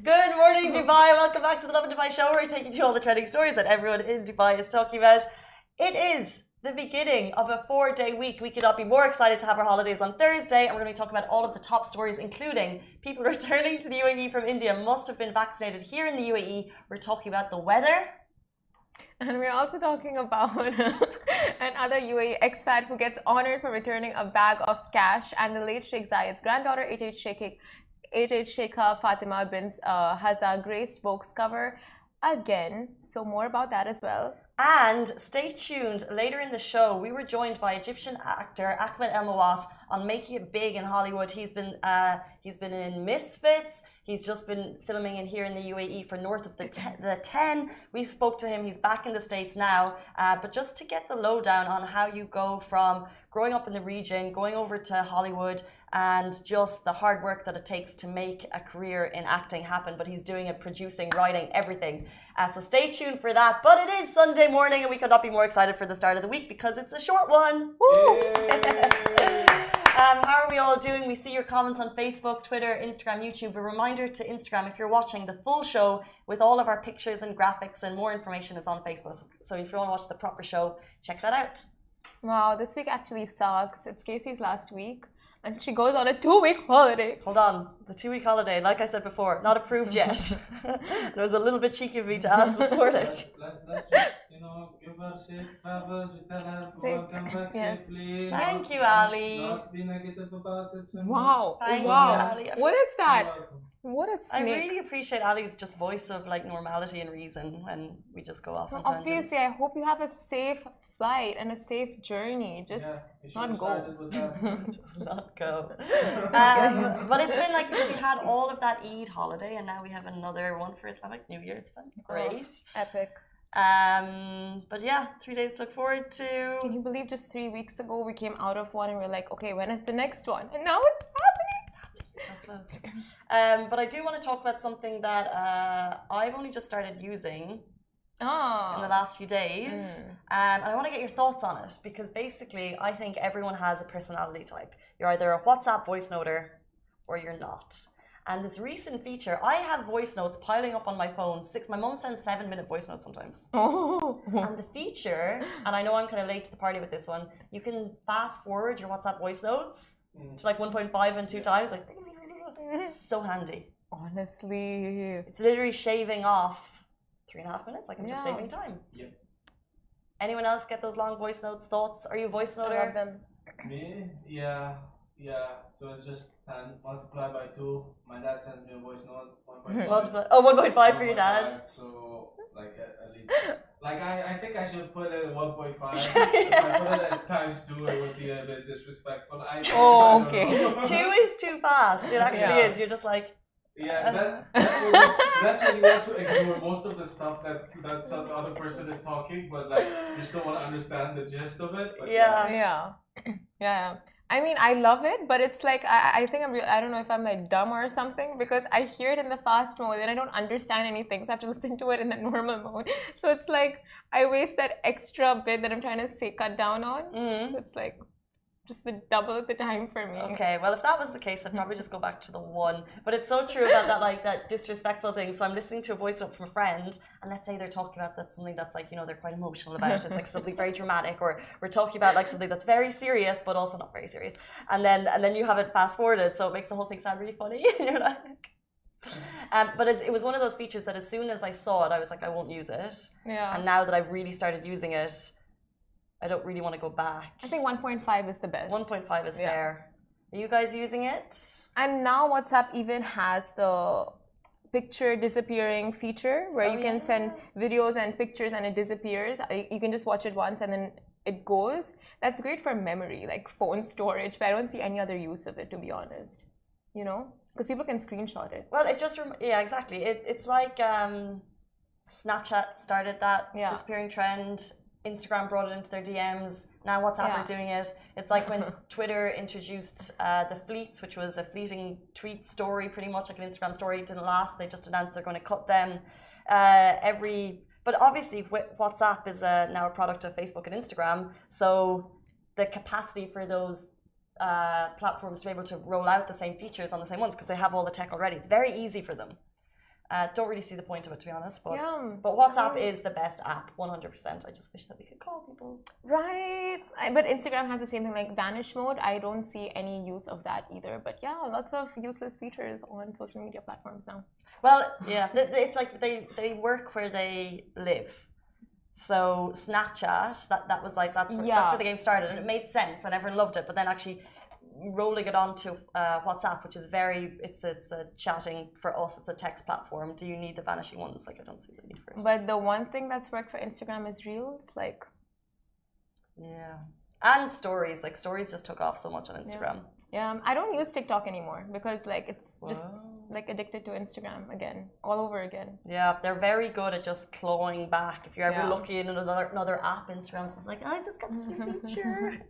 Good morning, Dubai. Welcome back to the Lovin Dubai show. We're taking you all the trending stories that everyone in Dubai is talking about. It is the beginning of a 4-day week. We could not be more excited to have our holidays on Thursday, and we're going to be talking about all of the top stories, including people returning to the UAE from India must have been vaccinated here in the UAE. We're talking about the weather. And we're also talking about another UAE expat who gets honored for returning a bag of cash, and the late Sheikh Zayed's granddaughter, 88 Sheikha Fatima bint Hazza graced Vogue's cover again. So more about that as well. And stay tuned. Later in the show, we were joined by Egyptian actor Ahmed Elmoas on making it big in Hollywood. He's been in Misfits. He's just been filming in here in the UAE for North of the 10. We spoke to him. He's back in the States now. But just to get the lowdown on how you go from growing up in the region, going over to Hollywood, and just the hard work that it takes to make a career in acting happen. But he's doing it, producing, writing, everything. So stay tuned for that. But it is Sunday morning, and we could not be more excited for the start of the week because it's a short one. Woo! How are we all doing? We see your comments on Facebook, Twitter, Instagram, YouTube. A reminder to Instagram, if you're watching the full show with all of our pictures and graphics and more information is on Facebook. So if you want to watch the proper show, check that out. Wow, this week actually sucks. It's Casey's last week, and she goes on a 2-week holiday. Hold on, the 2-week holiday, like I said before, not approved yet. It was a little bit cheeky of me to ask this morning. Let's just, give her safe travels. We tell her to come back safely. Thank you, Ali. Not be negative about it. Wow, Thank you, wow. Ali. What is that? What a snake. I really appreciate Ali's just voice of like normality and reason when we just go off on tangents. Obviously, I hope you have a safe flight and a safe journey. Just not go. Just not go. But it's been like we had all of that Eid holiday, and now we have another one for Islamic New Year. It's been great. Epic. But yeah, 3 days to look forward to. Can you believe just 3 weeks ago we came out of one and we're like, okay, when is the next one? And now it's happening. So close. But I do want to talk about something that I've only just started using in the last few days. And I want to get your thoughts on it because basically I think everyone has a personality type. You're either a WhatsApp voice noter or you're not. And this recent feature, I have voice notes piling up on my phone. My mom sends 7-minute voice notes sometimes. Oh. And the feature, and I know I'm kind of late to the party with this one, you can fast forward your WhatsApp voice notes to like 1.5 and 2 times. Like, so handy. Honestly. It's literally shaving off 3.5 minutes. Like I'm just saving time. Yep. Anyone else get those long voice notes, thoughts? Are you a voice noter? I love them. Me? Yeah. So it's just multiply by 2. My dad sends me a voice note. 1.5. 1.5 for your dad. So like at least, like I think I should put it at 1.5. If I put it at times 2, it would be a bit disrespectful. Okay. 2 is too fast. It actually is. You're just like. Yeah, that's when you want to ignore most of the stuff that some other person is talking, but like you still want to understand the gist of it. But Yeah. I mean, I love it, but it's like I think I don't know if I'm like dumb or something because I hear it in the fast mode and I don't understand anything, so I have to listen to it in the normal mode. So it's like I waste that extra bit that I'm trying to say cut down on. So it's like just the double the time for me. Okay, well, if that was the case, I'd probably just go back to the one. But it's so true about that, like that disrespectful thing. So I'm listening to a voice note from a friend, and let's say they're talking about something that's like, you know, they're quite emotional about it. It's like something very dramatic, or we're talking about like something that's very serious, but also not very serious. And then you have it fast forwarded, so it makes the whole thing sound really funny. You're like, but it was one of those features that as soon as I saw it, I was like, I won't use it. Yeah. And now that I've really started using it, I don't really want to go back. I think 1.5 is the best. 1.5 is fair. Are you guys using it? And now WhatsApp even has the picture disappearing feature where you can send videos and pictures and it disappears. You can just watch it once and then it goes. That's great for memory, like phone storage, but I don't see any other use of it, to be honest. You know? Because people can screenshot it. Well, it just, yeah, exactly. It's like Snapchat started that disappearing trend. Instagram brought it into their DMs. Now WhatsApp are doing it. It's like when Twitter introduced the fleets, which was a fleeting tweet story, pretty much like an Instagram story. It didn't last. They just announced they're going to cut them. But obviously WhatsApp is now a product of Facebook and Instagram. So the capacity for those platforms to be able to roll out the same features on the same ones, because they have all the tech already. It's very easy for them. Don't really see the point of it, to be honest. But WhatsApp is the best app, 100%. I just wish that we could call people. Right. But Instagram has the same thing, like vanish mode. I don't see any use of that either. But yeah, lots of useless features on social media platforms now. Well, yeah, it's like they work where they live. So Snapchat, that's where the game started, and it made sense, and everyone loved it. But then actually rolling it onto WhatsApp, which is it's a chatting for us, it's a text platform. Do you need the vanishing ones? Like, I don't see the need for it. But the one thing that's worked for Instagram is Reels, like. Yeah. And stories. Like, stories just took off so much on Instagram. Yeah, I don't use TikTok anymore because like it's just like addicted to Instagram again, all over again. Yeah, they're very good at just clawing back. If you're ever lucky in another app, Instagram's just like, I just got this new feature.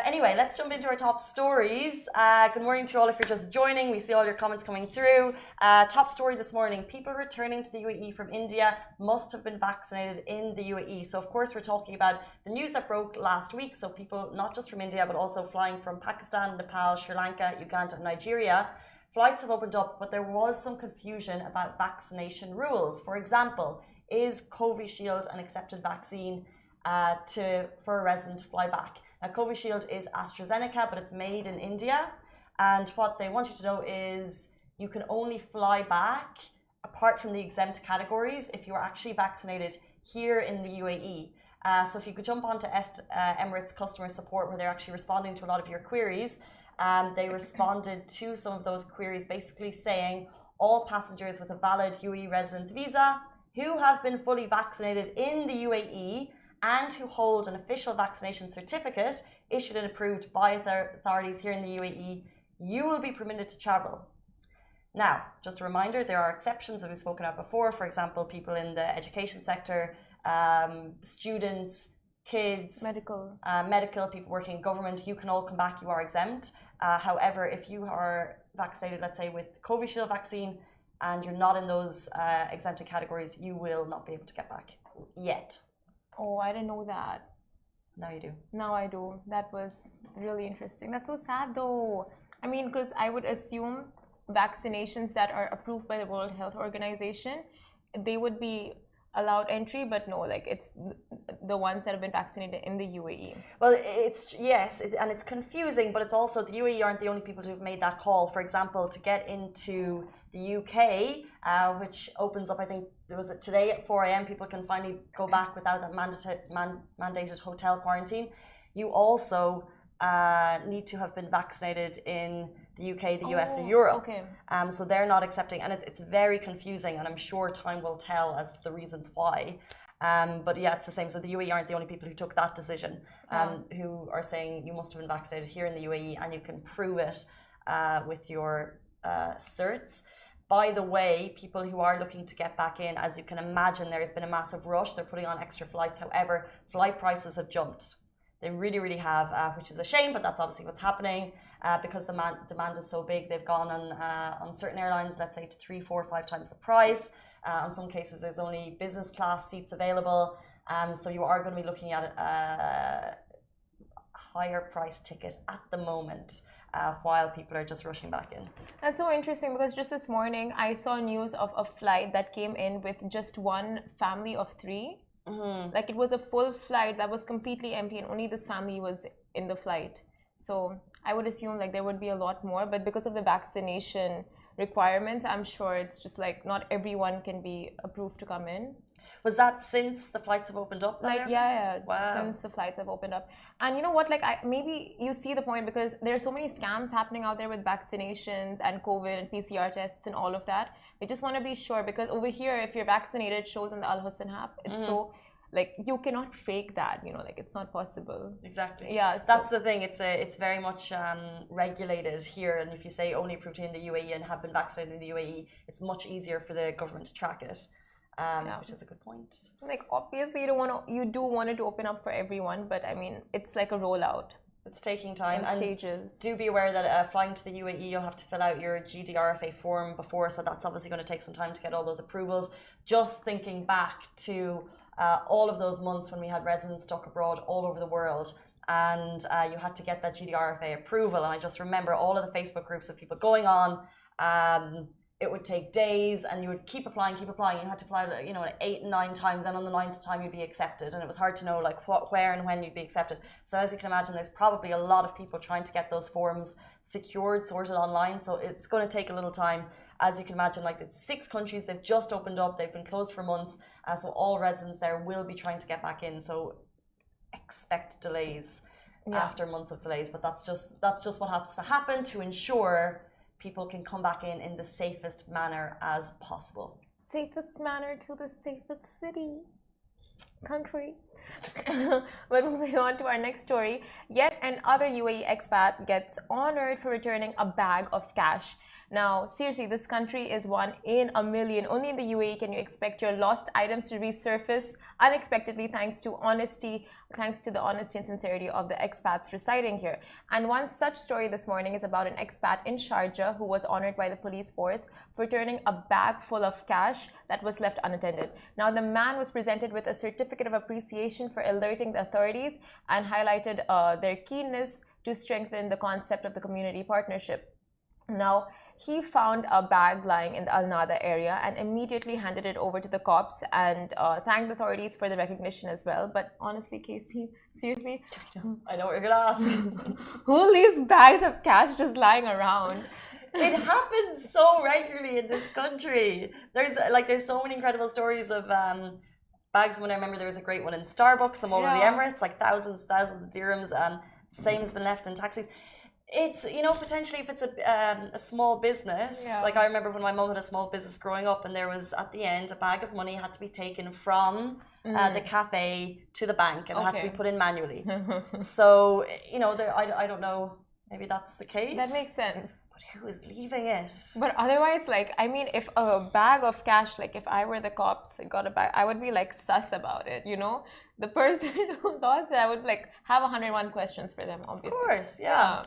Anyway, let's jump into our top stories. Good morning to you all if you're just joining. We see all your comments coming through. Top story this morning, people returning to the UAE from India must have been vaccinated in the UAE. So of course we're talking about the news that broke last week. So people not just from India but also flying from Pakistan, Nepal, Sri Lanka, Uganda and Nigeria. Flights have opened up, but there was some confusion about vaccination rules. For example, is Covishield an accepted vaccine for a resident to fly back? Now, Covishield is AstraZeneca, but it's made in India. And what they want you to know is you can only fly back, apart from the exempt categories, if you are actually vaccinated here in the UAE. So if you could jump onto Emirates customer support, where they're actually responding to a lot of your queries, they responded to some of those queries basically saying all passengers with a valid UAE residence visa who have been fully vaccinated in the UAE and who hold an official vaccination certificate issued and approved by authorities here in the UAE, you will be permitted to travel. Now, just a reminder, there are exceptions that we've spoken about before. For example, people in the education sector, students, kids, medical, people working in government, you can all come back, you are exempt. However, if you are vaccinated, let's say with Covishield vaccine, and you're not in those exempted categories, you will not be able to get back yet. Oh, I didn't know that. Now you do. Now I do. That was really interesting. That's so sad though. I mean, because I would assume vaccinations that are approved by the World Health Organization, they would be allowed entry, but no, like it's the ones that have been vaccinated in the UAE. Well, and it's confusing, but it's also the UAE aren't the only people who've made that call. For example, to get into the UK, which opens up, I think, was it today at 4 a.m. people can finally go back without that mandated hotel quarantine. You also need to have been vaccinated in the UK, the US, or Europe. Okay. So they're not accepting, and it's very confusing, and I'm sure time will tell as to the reasons why. But yeah, it's the same. So the UAE aren't the only people who took that decision, who are saying you must have been vaccinated here in the UAE, and you can prove it with your certs. By the way, people who are looking to get back in, as you can imagine, there has been a massive rush. They're putting on extra flights. However, flight prices have jumped. They really, really have, which is a shame, but that's obviously what's happening because the demand is so big. They've gone on certain airlines, let's say, to 3, 4, 5 times the price. In some cases, there's only business class seats available. So you are going to be looking at a higher price ticket at the moment. While people are just rushing back in. That's so interesting because just this morning I saw news of a flight that came in with just one family of 3. Like it was a full flight that was completely empty and only this family was in the flight. So I would assume like there would be a lot more, but because of the vaccination requirements, I'm sure it's just like not everyone can be approved to come in. Was that since the flights have opened up? Like yeah, wow. Since the flights have opened up. And you know what, like maybe you see the point because there are so many scams happening out there with vaccinations and COVID and PCR tests and all of that. We just want to be sure because over here if you're vaccinated, it shows on the Al Husn app. It's so like you cannot fake that, you know, like it's not possible. Exactly. Yeah, so that's the thing. It's very much regulated here, and if you say only approved in the UAE and have been vaccinated in the UAE, it's much easier for the government to track it. Which is a good point. Like obviously you do want it to open up for everyone, but I mean it's like a rollout. It's taking time in and stages. Do be aware that flying to the UAE, you'll have to fill out your GDRFA form before, so that's obviously going to take some time to get all those approvals. Just thinking back to all of those months when we had residents stuck abroad all over the world, and you had to get that GDRFA approval. And I just remember all of the Facebook groups of people going on. It would take days and you would keep applying. You had to apply, you know, 8 and 9 times. Then on the 9th time you'd be accepted, and it was hard to know like what, where and when you'd be accepted. So as you can imagine, there's probably a lot of people trying to get those forms secured, sorted online. So it's going to take a little time. As you can imagine, like it's 6 countries, they've just opened up, they've been closed for months. So all residents there will be trying to get back in. So expect delays after months of delays. But that's just what has to happen to ensure people can come back in the safest manner as possible. Safest manner to the safest city, country. But moving on to our next story, yet another UAE expat gets honored for returning a bag of cash. Now, seriously, this country is 1 in a million. Only in the UAE can you expect your lost items to resurface unexpectedly thanks to the honesty and sincerity of the expats residing here. And one such story this morning is about an expat in Sharjah who was honored by the police force for returning a bag full of cash that was left unattended. Now, the man was presented with a certificate of appreciation for alerting the authorities and highlighted their keenness to strengthen the concept of the community partnership. Now, he found a bag lying in the Al Nada area and immediately handed it over to the cops and thanked the authorities for the recognition as well. But honestly, Casey, seriously? I know what you're going to ask. Who leaves bags of cash just lying around? It happens so regularly in this country. There's so many incredible stories of bags. When I remember there was a great one in Starbucks, some all over the Emirates, like thousands of dirhams. Same has been left in taxis. It's, you know, potentially if it's a small business, like I remember when my mum had a small business growing up and there was at the end a bag of money had to be taken from the cafe to the bank and it had to be put in manually. So, you know, I don't know, maybe that's the case. That makes sense. But who is leaving it? But otherwise, like, I mean, if a bag of cash, like if I were the cops and got a bag, I would be like sus about it, you know? The person who lost it, I would like have 101 questions for them, obviously. Of course, yeah.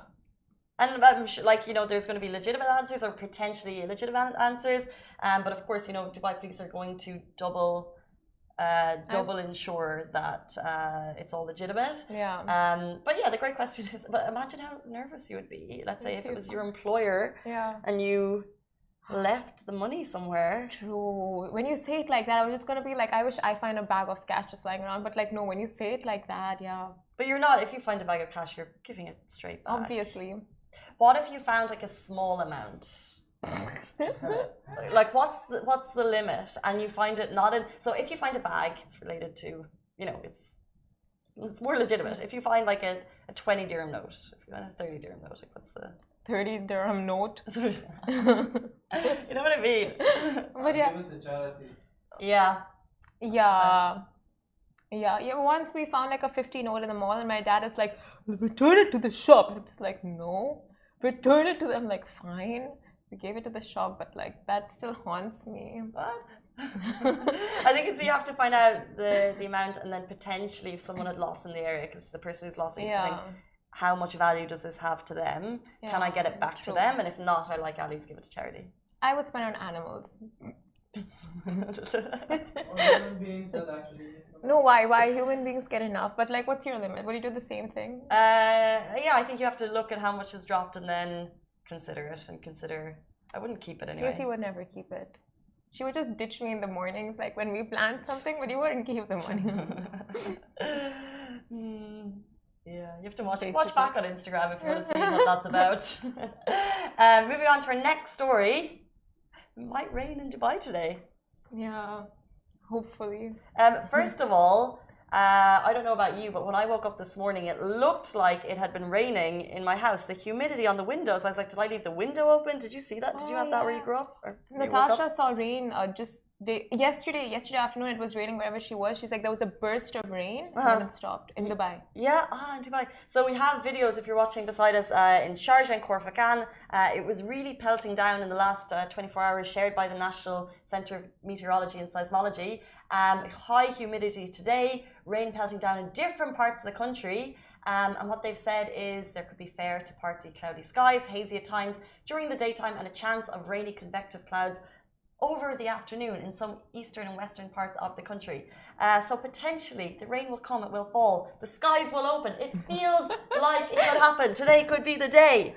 And I'm sure, like, you know, there's going to be legitimate answers or potentially illegitimate answers. But of course, you know, Dubai police are going to double ensure that it's all legitimate. Yeah. But yeah, the great question is, but imagine how nervous you would be. Let's say if it was your employer and you left the money somewhere. True. When you say it like that, I was just going to be like, I wish I find a bag of cash just lying around. But like, no, when you say it like that, yeah. But you're not. If you find a bag of cash, you're giving it straight back. Obviously. What if you found like a small amount? Like what's the limit? And you find it not in. So if you find a bag, it's related to, you know, it's more legitimate. If you find like a 20 dirham note, if you find a 30 dirham note, like what's the 30 dirham note? You know what I mean? But yeah. Give it to charity. Yeah. Once we found like a 50 note in the mall, and my dad is like, return it to the shop. And I'm just like, no, return it to them. I'm like, fine. We gave it to the shop, but like that still haunts me. What? I think it's you have to find out the amount, and then potentially if someone had lost in the area, because the person who's lost it, you have to think how much value does this have to them? Can I get it back to them? And if not, I like Ali's, give it to charity. I would spend on animals. Or human beings that actually. No, why human beings get enough? But like, what's your limit? Would you do the same thing? Yeah, I think you have to look at how much is dropped and then consider it and consider. I wouldn't keep it anyway. Casey would never keep it. She would just ditch me in the mornings, like when we planned something, but you wouldn't keep the money. Yeah, you have to watch back on Instagram if you want to see what that's about. Moving on to our next story. It might rain in Dubai today. Yeah, hopefully. First of all, I don't know about you, but when I woke up this morning, it looked like it had been raining in my house. The humidity on the windows, I was like, did I leave the window open? Did you see that? Did you have that where you grew up? Natasha saw rain yesterday afternoon. It was raining wherever she was. She's like, there was a burst of rain and then it stopped in Dubai. Yeah, in Dubai. So we have videos if you're watching beside us in Sharjah and Khorfakan. It was really pelting down in the last 24 hours, shared by the National Centre of Meteorology and Seismology. High humidity today, rain pelting down in different parts of the country. And what they've said is there could be fair to partly cloudy skies, hazy at times during the daytime, and a chance of rainy convective clouds over the afternoon in some eastern and western parts of the country. So potentially the rain will come, it will fall, the skies will open. It feels like it could happen. Today could be the day,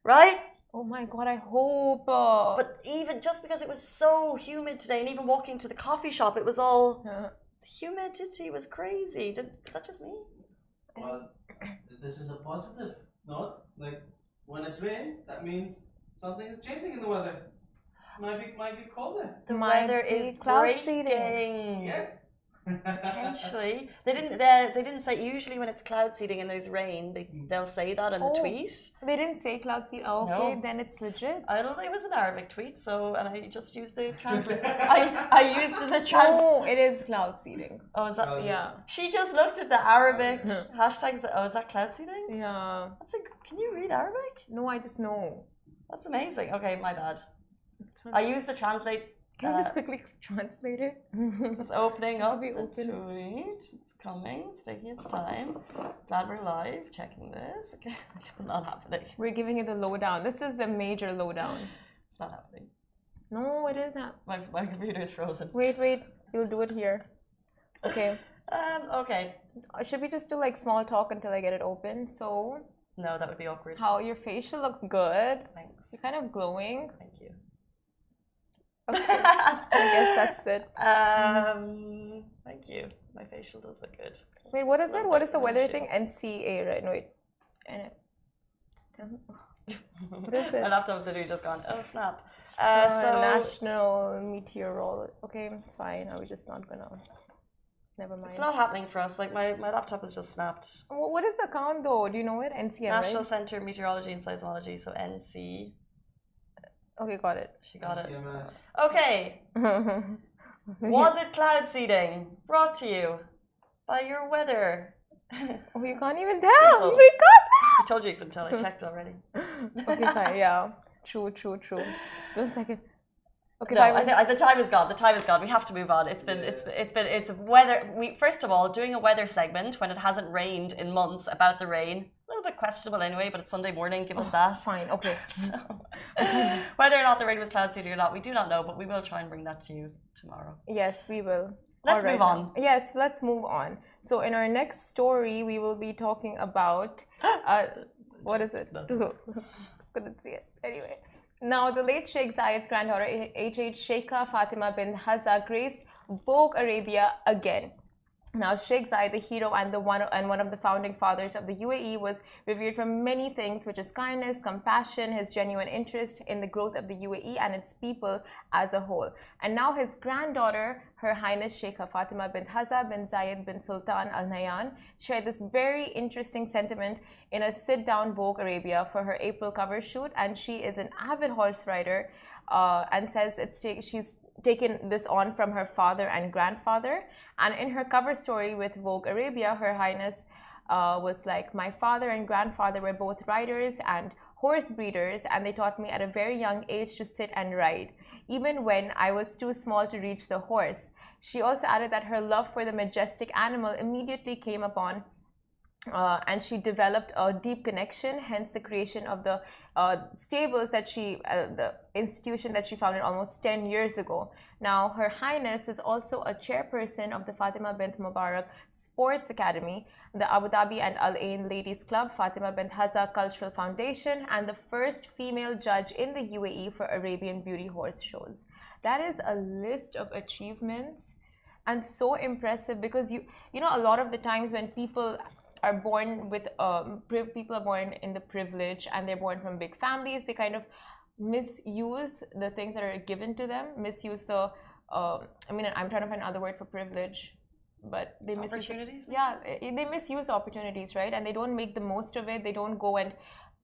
right? Oh my God, I hope. But even just because it was so humid today, and even walking to the coffee shop, it was all, the humidity was crazy. Is that just me? Well, this is a positive note. Like, when it rains, that means something is changing in the weather. Might be colder. The weather is cloud breaking. seeding. Yes. Potentially. They didn't say, usually when it's cloud seeding and there's rain, they'll say that in the tweet. They didn't say cloud seeding. Oh, okay, no. Then it's legit. I don't think it was an Arabic tweet, and I just used the translate. I used the translate. Oh, it is cloud seeding. Oh, is that? Yeah. She just looked at the Arabic hashtags. Oh, is that cloud seeding? Yeah. Can you read Arabic? No, I just know. That's amazing. Okay, my bad. I use the translate. Can you just quickly translate it? Just opening up the tweet. It's coming. It's taking its time. Glad we're live. Checking this. Okay, it's not happening. We're giving you the lowdown. This is the major lowdown. It's not happening. No, it is happening. My computer is frozen. Wait. You'll do it here. Okay. Okay. Should we just do like small talk until I get it open? So. No, that would be awkward. How your facial looks good. Thanks. You're kind of glowing. Thank you. Okay. I guess that's it. Thank you. My facial does look good. Wait, what is it? What is the weather thing? NCA, right? No, wait. What is it? My laptop's literally just gone. Oh snap! National Meteorology. Okay, fine. Are we just not gonna? Never mind. It's not happening for us. Like my laptop has just snapped. What is the count though? Do you know it? NCM, National right? Centre of Meteorology and Seismology. So NC. Okay, got it. She got it. CMS. Okay. Was it cloud seeding? Brought to you by your weather. Oh, you can't even tell. We can't I told you couldn't tell. I checked already. Okay, fine. Yeah. True. 1 second. Okay, no, the time is gone. The time is gone. We have to move on. It's weather. First of all, doing a weather segment when it hasn't rained in months about the rain. A little bit questionable anyway, but it's Sunday morning. Give us that. Fine. Okay. So, whether or not the rain was cloud seeding or not, we do not know, but we will try and bring that to you tomorrow. Yes, we will. Let's move on. Yes, let's move on. So in our next story, we will be talking about what is it? Couldn't see it. Anyway. Now, the late Sheikh Zayed's granddaughter, H.H. Sheikha Fatima bin Hazza, graced Vogue Arabia again. Now, Sheikh Zayed, the hero and one of the founding fathers of the UAE, was revered for many things, which is kindness, compassion, his genuine interest in the growth of the UAE and its people as a whole. And now his granddaughter, Her Highness Sheikha Fatima bint Hazza bin Zayed bin Sultan Al Nahyan, shared this very interesting sentiment in a sit-down Vogue Arabia for her April cover shoot. And she is an avid horse rider and says she's taken this on from her father and grandfather. And in her cover story with Vogue Arabia, Her Highness was like, my father and grandfather were both riders and horse breeders, and they taught me at a very young age to sit and ride, even when I was too small to reach the horse. She also added that her love for the majestic animal immediately came upon, and she developed a deep connection, hence the creation of the stables that the institution that she founded almost 10 years ago. Now, Her Highness is also a chairperson of the Fatima bint Mubarak Sports Academy, the Abu Dhabi and Al Ain Ladies Club, Fatima bint Haza Cultural Foundation, and the first female judge in the UAE for Arabian beauty horse shows. That is a list of achievements, and so impressive, because you know, a lot of the times when people are born with people are born in the privilege and they're born from big families, they kind of misuse the things that are given to them, misuse the I mean, I'm trying to find another word for privilege, but they misuse opportunities. Yeah, they misuse opportunities, right? And they don't make the most of it. They don't go and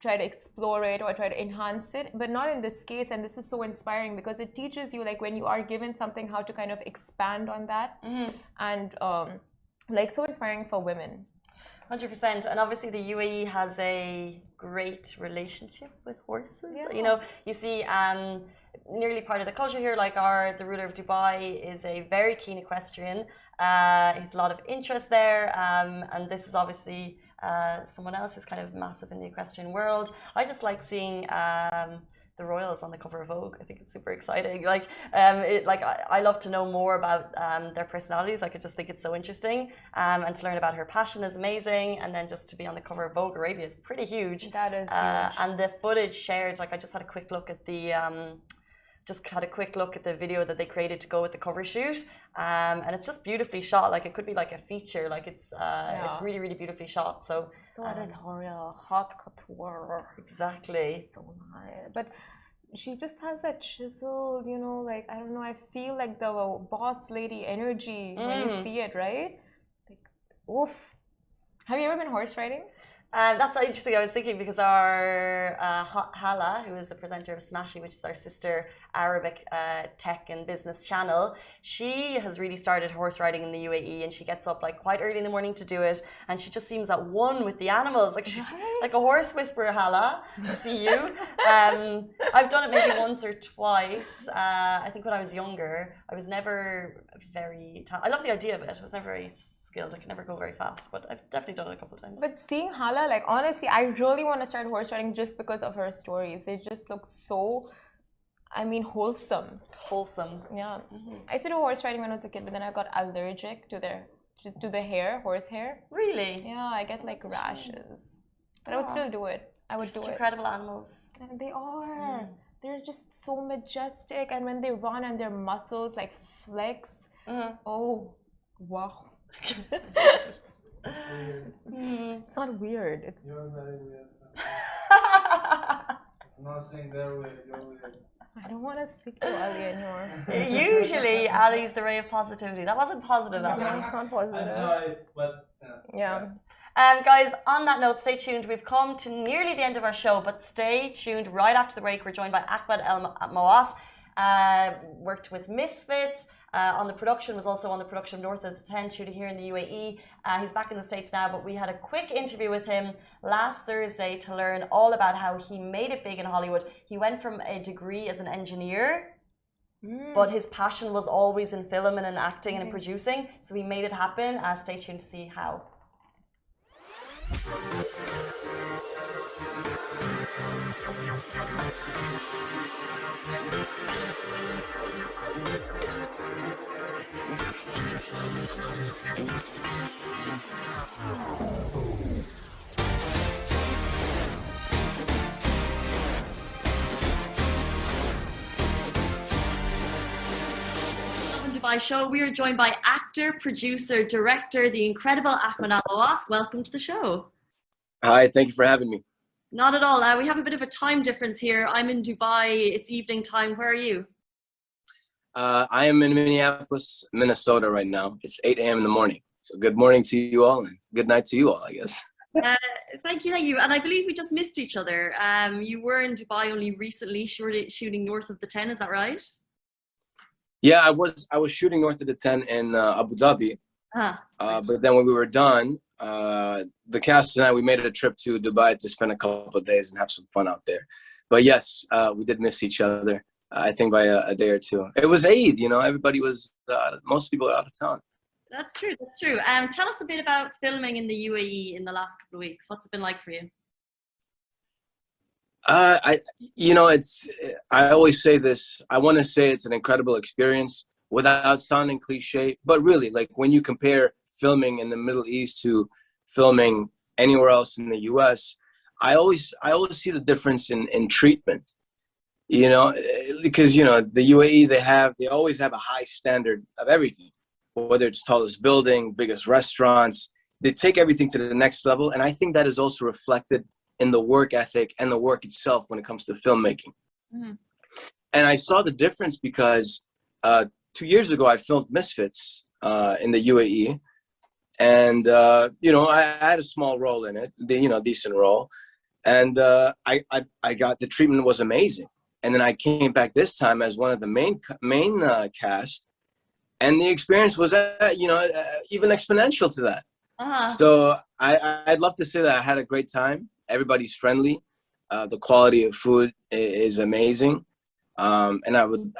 try to explore it or try to enhance it, but not in this case. And this is so inspiring because it teaches you, like, when you are given something, how to kind of expand on that. And like, so inspiring for women. 100%. And obviously the UAE has a great relationship with horses. Yeah. You know, you see nearly part of the culture here, like the ruler of Dubai is a very keen equestrian. He's a lot of interest there, and this is obviously someone else who's kind of massive in the equestrian world. I just like seeing the royals on the cover of Vogue. I think it's super exciting. Like, I love to know more about their personalities. Like, I just think it's so interesting. And to learn about her passion is amazing. And then just to be on the cover of Vogue Arabia is pretty huge. That is huge. And the footage shared, like, I just had a quick look at the video that they created to go with the cover shoot, and it's just beautifully shot. Like, it could be like a feature. Like, it's really, really beautifully shot. So editorial, haute couture. Exactly. So nice. But she just has that chisel, you know, like, I don't know, I feel like the boss lady energy when you see it, right? Like, oof. Have you ever been horse riding? That's so interesting. I was thinking because our Hala, who is the presenter of Smashy, which is our sister Arabic tech and business channel, she has really started horse riding in the UAE, and she gets up like quite early in the morning to do it, and she just seems at one with the animals. Like, she's like a horse whisperer. Hala, I see you. I've done it maybe once or twice. I think when I was younger, I was never very. I love the idea of it. I was never very skilled. I can never go very fast, but I've definitely done it a couple of times. But seeing Hala, like, honestly, I really want to start horse riding just because of her stories. They just look so, I mean, wholesome. Wholesome. Yeah. I used to do horse riding when I was a kid, but then I got allergic to the hair, horse hair. Really? Yeah, I get like rashes. But I would still do it. I would do it. Incredible animals. And they are. They're just so majestic, and when they run and their muscles like flex. Oh, wow. It's not weird. It's. You're very weird. I'm not saying they're weird. You're weird. I don't want to speak to Ali anymore. Usually, Ali's the ray of positivity. That wasn't positive. No, it's not positive. I'm sorry, but yeah. Guys, on that note, stay tuned. We've come to nearly the end of our show, but stay tuned. Right after the break, we're joined by Ahmed Elmoas. Worked with Misfits. On the production, was also on the production of North of the 10, shooting here in the UAE. He's back in the States now, but we had a quick interview with him last Thursday to learn all about how he made it big in Hollywood. He went from a degree as an engineer, but his passion was always in film and in acting and in producing, so he made it happen. Stay tuned to see how. Dubai show. We are joined by actor, producer, director, the incredible Ahmed Elmoas. Welcome to the show. Hi, thank you for having me. Not at all. We have a bit of a time difference here. I'm in Dubai. It's evening time. Where are you? I am in Minneapolis, Minnesota right now. It's 8 a.m. in the morning. So good morning to you all and good night to you all, I guess. Thank you. And I believe we just missed each other. You were in Dubai only recently, shooting North of the 10. Is that right? Yeah, I was shooting North of the 10 in Abu Dhabi. But then when we were done, The cast and I, we made a trip to Dubai to spend a couple of days and have some fun out there. But yes, we did miss each other. I think by a day or two. It was Eid, you know. Everybody was, most people are out of town. That's true. That's true. Tell us a bit about filming in the UAE in the last couple of weeks. What's it been like for you? I always say this. I want to say it's an incredible experience without sounding cliche, but really, like when you compare filming in the Middle East to filming anywhere else in the US, I always see the difference in treatment, you know, because, you know, the UAE, they always have a high standard of everything, whether it's tallest building, biggest restaurants, they take everything to the next level. And I think that is also reflected in the work ethic and the work itself when it comes to filmmaking. Mm-hmm. And I saw the difference because 2 years ago, I filmed Misfits in the UAE. And, you know, I had a small role in it, decent role. And I got, the treatment was amazing. And then I came back this time as one of the main cast. And the experience was, even exponential to that. Uh-huh. So I'd love to say that I had a great time. Everybody's friendly. The quality of food is amazing. And I would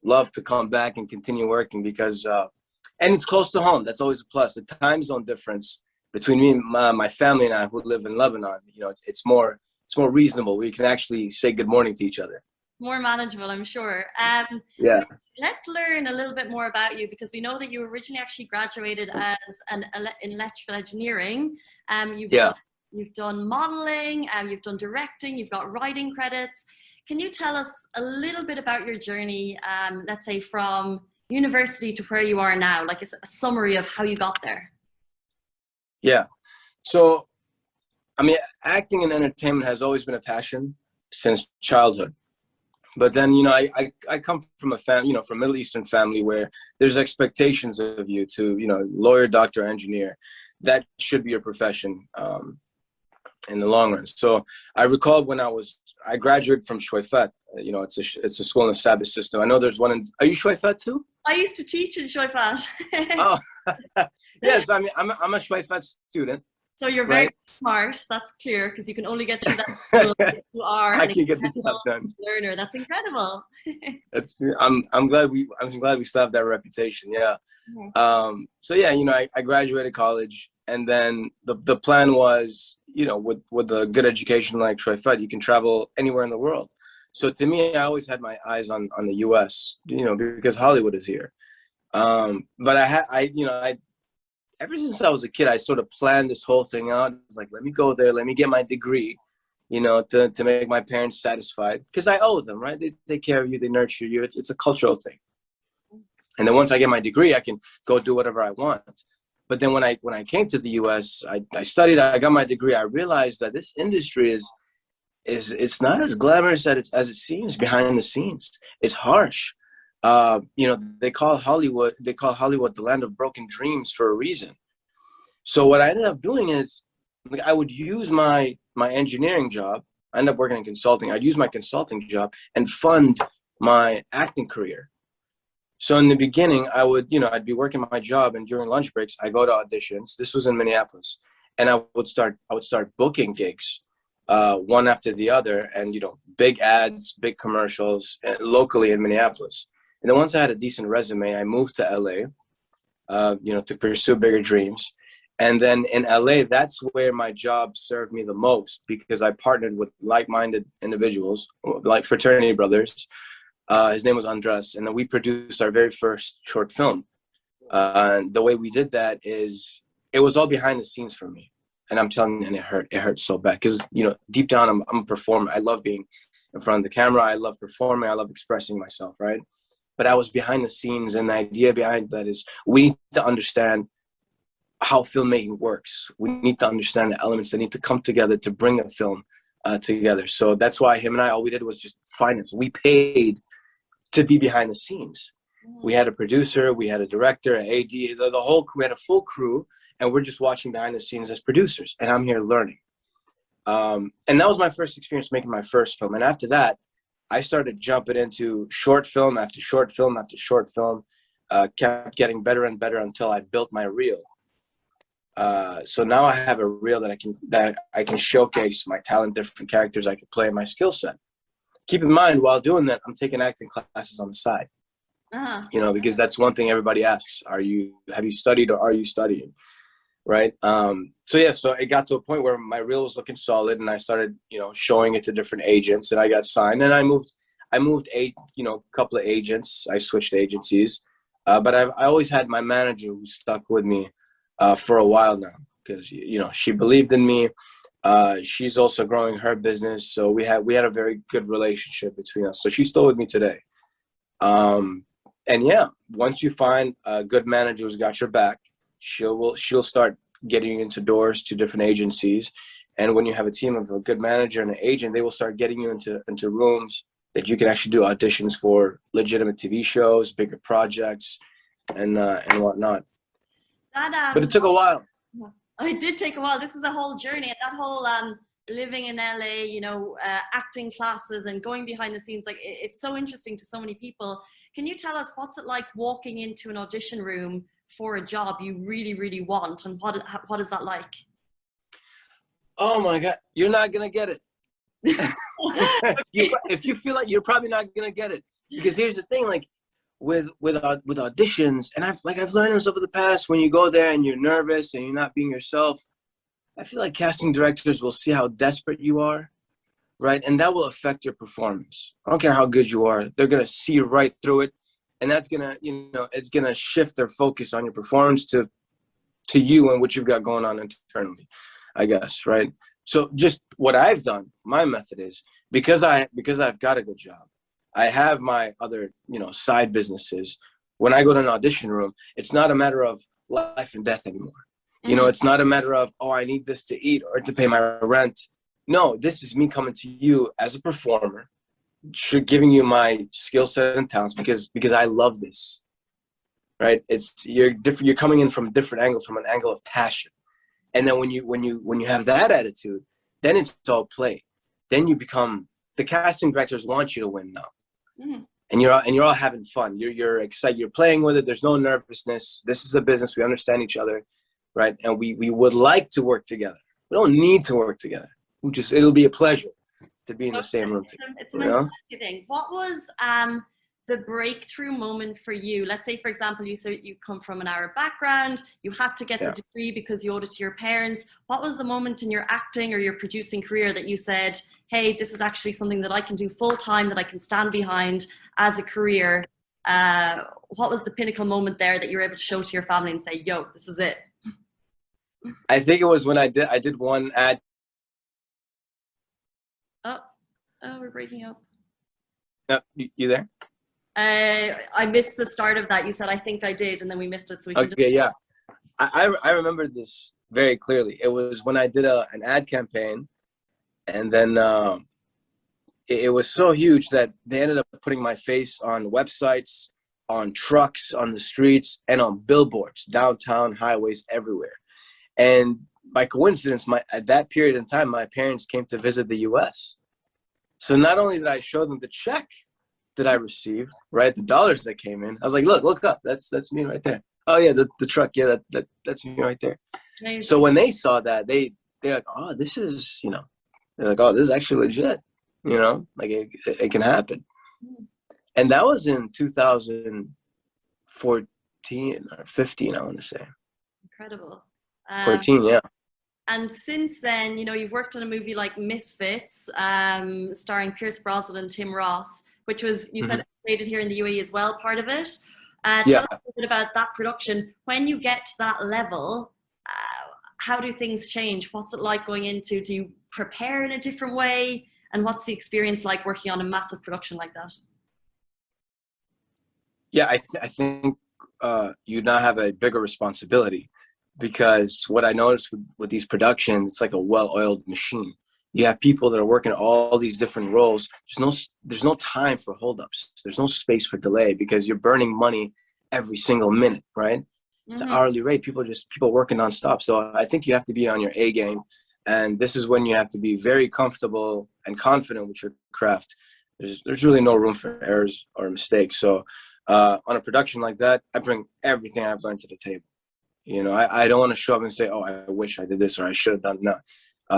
love to come back and continue working because, and it's close to home. That's always a plus. The time zone difference between me and my family and I who live in Lebanon, you know, it's more reasonable. We can actually say good morning to each other. It's more manageable, I'm sure. Yeah. Let's learn a little bit more about you because we know that you originally actually graduated as in electrical engineering. You've done modeling, you've done directing, you've got writing credits. Can you tell us a little bit about your journey, let's say from university to where you are now, like a summary of how you got there? Yeah. So, I mean, acting and entertainment has always been a passion since childhood. But then, you know, I come from a from Middle Eastern family where there's expectations of you to, you know, lawyer, doctor, engineer. That should be your profession in the long run. So I recall when I graduated from Shoifat. You know, it's a school in the Sabbath system. I know there's one in. Are you Shoifat too? I used to teach in Shoifat. Oh, yes. I mean, I'm a Shoifat student. So you're very smart. That's clear because you can only get through that school if you are. I can get the stuff done. Learner. That's incredible. I'm glad we still have that reputation. Yeah. Mm-hmm. So yeah, you know, I graduated college, and then the plan was, you know, with a good education like Shoifat, you can travel anywhere in the world. So to me, I always had my eyes on the U.S. You know, because Hollywood is here. But ever since I was a kid, I sort of planned this whole thing out. It's like, let me go there, let me get my degree, you know, to make my parents satisfied. Because I owe them, right? They take care of you, they nurture you. It's a cultural thing. And then once I get my degree, I can go do whatever I want. But then when I came to the US, I studied, I got my degree. I realized that this industry it's not as glamorous as it seems behind the scenes. It's harsh. You know, they call Hollywood the land of broken dreams for a reason. So what I ended up doing is, like, I would use my engineering job. I ended up working in consulting. I'd use my consulting job and fund my acting career. So in the beginning, I'd be working my job, and during lunch breaks, I go to auditions. This was in Minneapolis, and I would start booking gigs, one after the other, and, you know, big ads, big commercials, locally in Minneapolis. And then once I had a decent resume, I moved to LA, to pursue bigger dreams. And then in LA, that's where my job served me the most because I partnered with like-minded individuals, like fraternity brothers. His name was Andres, and then we produced our very first short film. And the way we did that is, it was all behind the scenes for me. And I'm telling you, and it hurt so bad because, you know, deep down, I'm a performer. I love being in front of the camera. I love performing. I love expressing myself, right? But I was behind the scenes, and the idea behind that is we need to understand how filmmaking works. We need to understand the elements that need to come together to bring a film together. So that's why him and I, all we did was just finance. We paid to be behind the scenes. We had a producer, we had a director, an AD, the whole crew. We had a full crew, and we're just watching behind the scenes as producers. And I'm here learning. And that was my first experience making my first film. And after that, I started jumping into short film after short film after short film, kept getting better and better until I built my reel. So now I have a reel that I can showcase my talent, different characters I can play, my skill set. Keep in mind, while doing that, I'm taking acting classes on the side. You know, because that's one thing everybody asks: have you studied or are you studying? Right. So yeah, so it got to a point where my reel was looking solid, and I started, you know, showing it to different agents, and I got signed, and I moved a couple of agents. I switched agencies, but I always had my manager who stuck with me for a while now, because, you know, she believed in me. She's also growing her business, so we had a very good relationship between us. So she's still with me today. And yeah, once you find a good manager who's got your back, she'll start getting you into doors to different agencies. And when you have a team of a good manager and an agent, they will start getting you into rooms that you can actually do auditions for legitimate TV shows, bigger projects, and whatnot. But it took a while. It did take a while. This is a whole journey, and that whole living in LA, you know, acting classes and going behind the scenes, like it's so interesting to so many people. Can you tell us what's it like walking into an audition room for a job you really, really want, and what is that like? Oh my God, you're not gonna get it. If you feel like you're probably not gonna get it, because here's the thing, like with auditions, and I've learned this over the past, when you go there and you're nervous and you're not being yourself, I feel like casting directors will see how desperate you are, right? And that will affect your performance. I don't care how good you are, they're gonna see right through it, and that's gonna, you know, it's gonna shift their focus on your performance to you and what you've got going on internally, I guess, right? So just what I've done, my method is, because I've got a good job, I have my other, you know, side businesses. When I go to an audition room, it's not a matter of life and death anymore. You know, it's not a matter of, oh, I need this to eat or to pay my rent. No, this is me coming to you as a performer, giving you my skill set and talents because I love this, right? You're different. You're coming in from a different angle, from an angle of passion. And then when you have that attitude, then it's all play. Then you become, the casting directors want you to win now. And you're all having fun. You're excited. You're playing with it. There's no nervousness. This is a business. We understand each other, right? And we would like to work together. We don't need to work together. It'll be a pleasure to be in the same room together. It's a mentality thing. What was the breakthrough moment for you? Let's say, for example, you said you come from an Arab background, you had to get the degree because you owed it to your parents. What was the moment in your acting or your producing career that you said, hey, this is actually something that I can do full time, that I can stand behind as a career? What was the pinnacle moment there that you were able to show to your family and say, yo, this is it? I think it was when I did one ad. Oh, we're breaking up. No, you there? I missed the start of that. You said, I think I did, and then we missed it. So we can yeah. I remember this very clearly. It was when I did an ad campaign, and then it was so huge that they ended up putting my face on websites, on trucks, on the streets, and on billboards, downtown, highways, everywhere. And by coincidence, at that period in time, my parents came to visit the U.S. So not only did I show them the check that I received, right, the dollars that came in, I was like, look up, that's me right there. Oh yeah, the truck, yeah, that's me right there. Amazing. So when they saw that, they're like, oh, this is, you know, they're like, oh, this is actually legit, you know, like it can happen. And that was in 2014 or 15, I want to say. Incredible. 14, yeah. And since then, you know, you've worked on a movie like Misfits, starring Pierce Brosnan and Tim Roth, which was, you said, created here in the UAE as well, part of it. Tell us a bit about that production. When you get to that level, how do things change? What's it like going into? Do you prepare in a different way? And what's the experience like working on a massive production like that? Yeah, I think you now have a bigger responsibility, because what I noticed with these productions, it's like a well-oiled machine. You have people that are working all these different roles. There's no time for holdups. There's no space for delay, because you're burning money every single minute, right? It's an hourly rate. People working nonstop. So I think you have to be on your A game. And this is when you have to be very comfortable and confident with your craft. There's really no room for errors or mistakes. So on a production like that, I bring everything I've learned to the table. You know, I don't want to show up and say, oh, I wish I did this or I should have done that.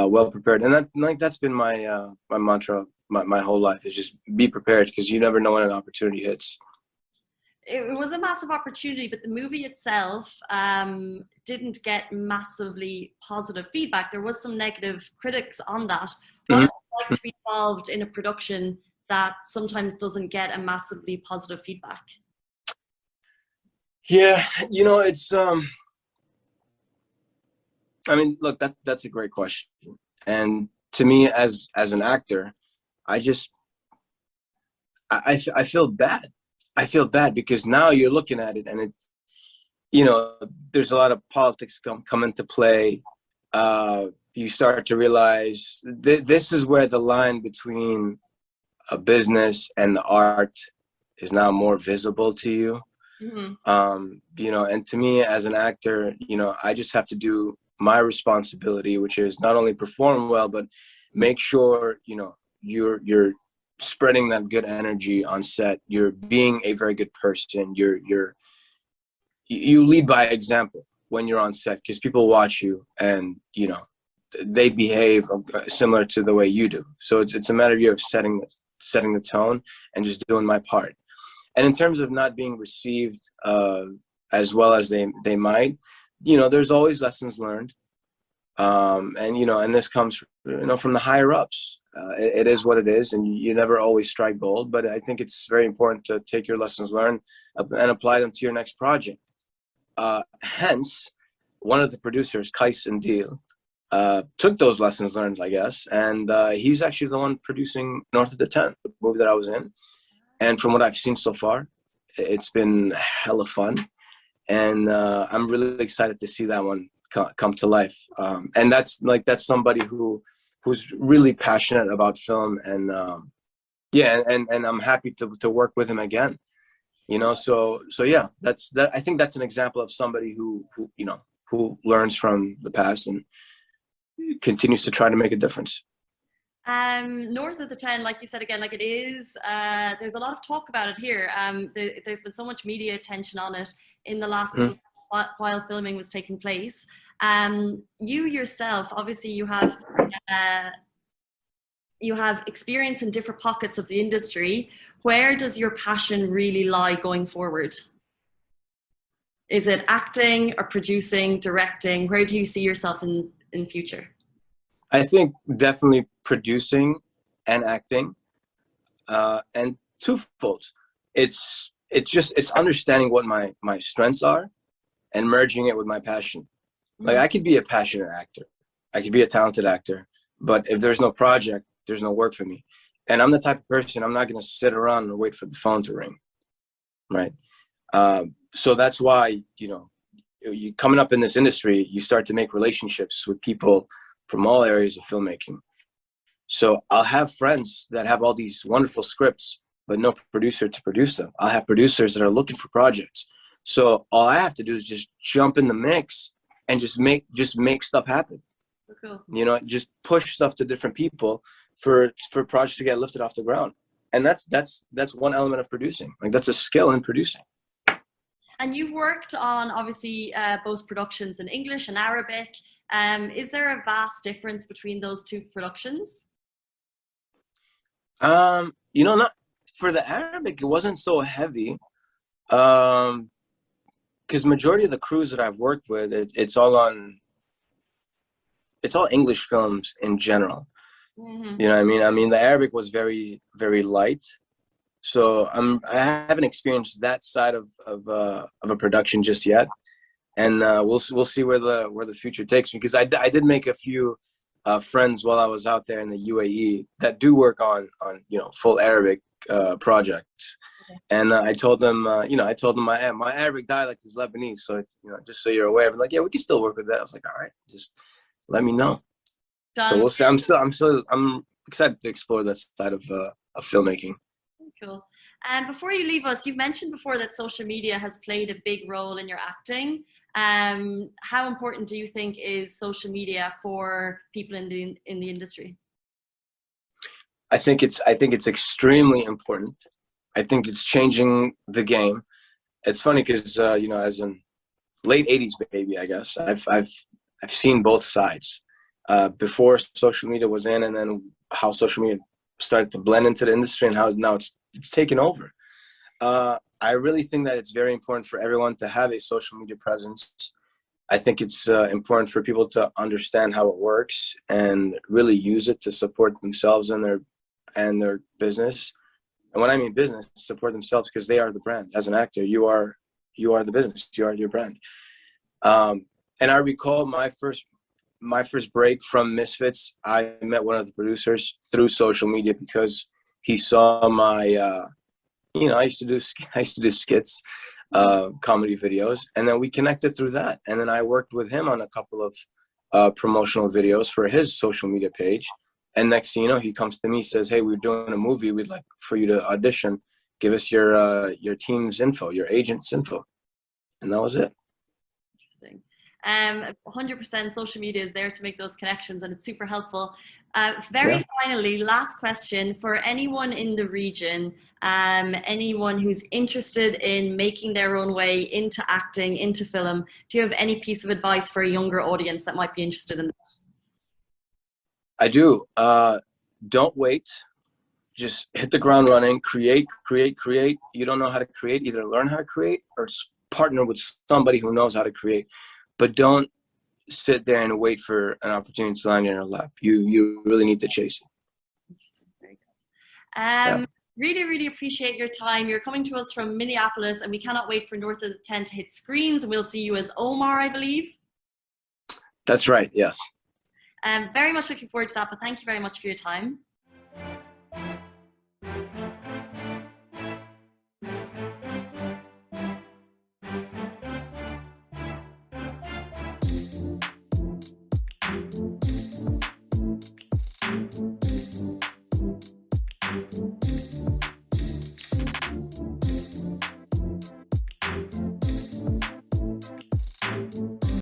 Well prepared, and that's been my my mantra my whole life, is just be prepared, because you never know when an opportunity hits. It was a massive opportunity, but the movie itself didn't get massively positive feedback. There was some negative critics on that. What is it like to be involved in a production that sometimes doesn't get a massively positive feedback? Yeah, you know, it's I mean, look, that's a great question, and to me, as an actor, I just I feel bad. I feel bad because now you're looking at it, and it, you know, there's a lot of politics come into play. You start to realize this is where the line between a business and the art is now more visible to you. You know, and to me as an actor, you know, I just have to do my responsibility, which is not only perform well, but make sure, you know, you're spreading that good energy on set. You're being a very good person. You lead by example when you're on set, because people watch you, and you know, they behave similar to the way you do. So it's a matter of setting the tone and just doing my part. And in terms of not being received as well as they might, you know, there's always lessons learned. And, you know, and this comes, you know, from the higher ups. It is what it is, and you never always strike gold, but I think it's very important to take your lessons learned and apply them to your next project. Hence, one of the producers, Kais and Deal, took those lessons learned, I guess, and he's actually the one producing North of the 10, the movie that I was in. And from what I've seen so far, it's been hella fun. And I'm really excited to see that one come to life. And that's somebody who's really passionate about film. And yeah, and I'm happy to work with him again. You know, so yeah, I think that's an example of somebody who you know, who learns from the past and continues to try to make a difference. North of the 10, like you said again, like it is, there's a lot of talk about it here. There's been so much media attention on it in the last couple of while filming was taking place. You yourself, obviously you have experience in different pockets of the industry. Where does your passion really lie going forward? Is it acting or producing, directing? Where do you see yourself in future? I think definitely producing and acting, and twofold. It's understanding what my strengths are and merging it with my passion. Like, I could be a passionate actor, I could be a talented actor, but if there's no project, there's no work for me. And I'm the type of person, I'm not going to sit around and wait for the phone to ring, right? So that's why, you know, you coming up in this industry, you start to make relationships with people from all areas of filmmaking. So I'll have friends that have all these wonderful scripts, but no producer to produce them. I'll have producers that are looking for projects. So all I have to do is just jump in the mix and just make stuff happen. So cool. You know, just push stuff to different people for projects to get lifted off the ground. And that's one element of producing. Like, that's a skill in producing. And you've worked on, obviously, both productions in English and Arabic. Is there a vast difference between those two productions? You know, not for the Arabic, it wasn't so heavy. Because majority of the crews that I've worked with, it's all English films in general. You know what I mean? I mean, the Arabic was very, very light. So I haven't experienced that side of a production just yet, and we'll see where the future takes me, because I did make a few friends while I was out there in the UAE that do work on you know, full Arabic projects, and I told them you know, my Arabic dialect is Lebanese, so you know, just so you're aware. I'm like, yeah, we can still work with that. I was like, all right, just let me know. Done. So we'll see. I'm excited to explore that side of filmmaking. Cool. And before you leave us, you've mentioned before that social media has played a big role in your acting. How important do you think is social media for people in the industry? I think it's extremely important. I think it's changing the game. It's funny because you know, as an late 80s baby, I guess. I've seen both sides. Before social media was in, and then how social media started to blend into the industry, and how now it's taken over. I really think that it's very important for everyone to have a social media presence. I think it's important for people to understand how it works and really use it to support themselves and their business. And when I mean business, support themselves, because they are the brand. As an actor, you are the business. You are your brand. And I recall my first break from Misfits. I met one of the producers through social media because he saw my. I used to do skits, comedy videos, and then we connected through that. And then I worked with him on a couple of promotional videos for his social media page. And next thing you know, he comes to me, says, "Hey, we're doing a movie. We'd like for you to audition. Give us your team's info, your agent's info." And that was it. Interesting. 100% social media is there to make those connections, and it's super helpful. Finally, last question for anyone in the region, anyone who's interested in making their own way into acting, into film. Do you have any piece of advice for a younger audience that might be interested in that? I do. Don't wait. Just hit the ground running. Create. You don't know how to create, either learn how to create or partner with somebody who knows how to create. But don't sit there and wait for an opportunity to land in your lap. You really need to chase it. Very good. Really, really appreciate your time. You're coming to us from Minneapolis, and we cannot wait for North of the 10 to hit screens. We'll see you as Omar, I believe. That's right, yes. Very much looking forward to that, but thank you very much for your time.